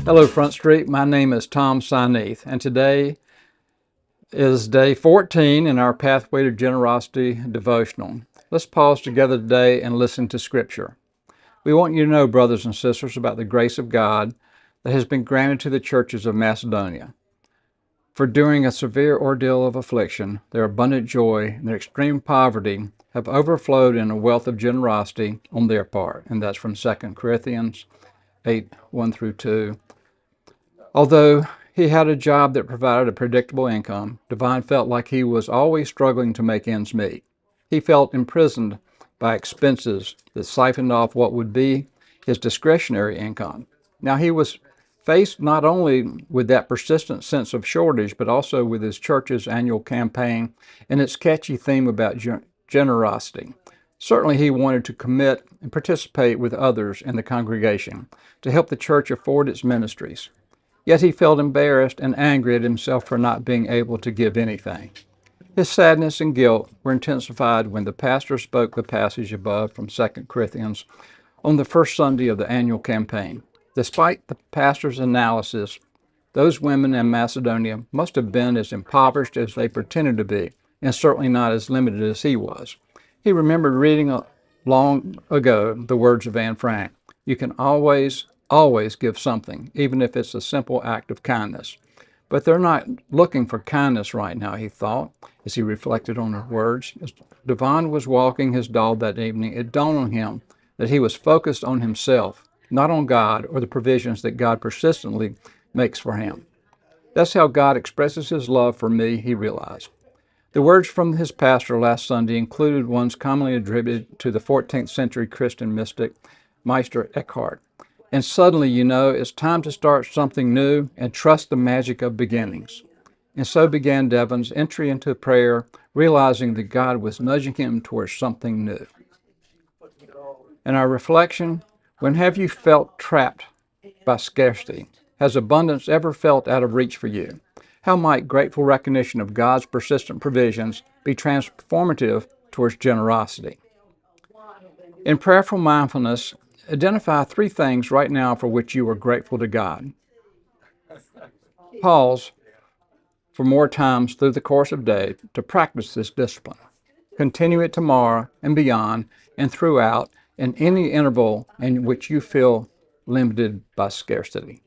Hello, Front Street. My name is Tom Sineath, and today is day 14 in our Pathway to Generosity devotional. Let's pause together today and listen to Scripture. We want you to know, brothers and sisters, about the grace of God that has been granted to the churches of Macedonia. For during a severe ordeal of affliction, their abundant joy and their extreme poverty have overflowed in a wealth of generosity on their part. And that's from 2 Corinthians 8, 1 through 2. Although he had a job that provided a predictable income, Devon felt like he was always struggling to make ends meet. He felt imprisoned by expenses that siphoned off what would be his discretionary income. Now he was faced not only with that persistent sense of shortage, but also with his church's annual campaign and its catchy theme about generosity. Certainly he wanted to commit and participate with others in the congregation to help the church afford its ministries. Yet he felt embarrassed and angry at himself for not being able to give anything. His sadness and guilt were intensified when the pastor spoke the passage above from 2 Corinthians on the first Sunday of the annual campaign. Despite the pastor's analysis, those women in Macedonia must have been as impoverished as they pretended to be, and certainly not as limited as he was. He remembered reading long ago the words of Anne Frank, "You can always give something, even if it's a simple act of kindness." But they're not looking for kindness right now, he thought, as he reflected on her words. As Devon was walking his dog that evening, it dawned on him that he was focused on himself, not on God or the provisions that God persistently makes for him. That's how God expresses his love for me, he realized. The words from his pastor last Sunday included ones commonly attributed to the 14th century Christian mystic Meister Eckhart. And suddenly, it's time to start something new and trust the magic of beginnings. And so began Devon's entry into prayer, realizing that God was nudging him towards something new. In our reflection, when have you felt trapped by scarcity? Has abundance ever felt out of reach for you? How might grateful recognition of God's persistent provisions be transformative towards generosity? In prayerful mindfulness, identify 3 things right now for which you are grateful to God. Pause for more times through the course of the day to practice this discipline. Continue it tomorrow and beyond and throughout in any interval in which you feel limited by scarcity.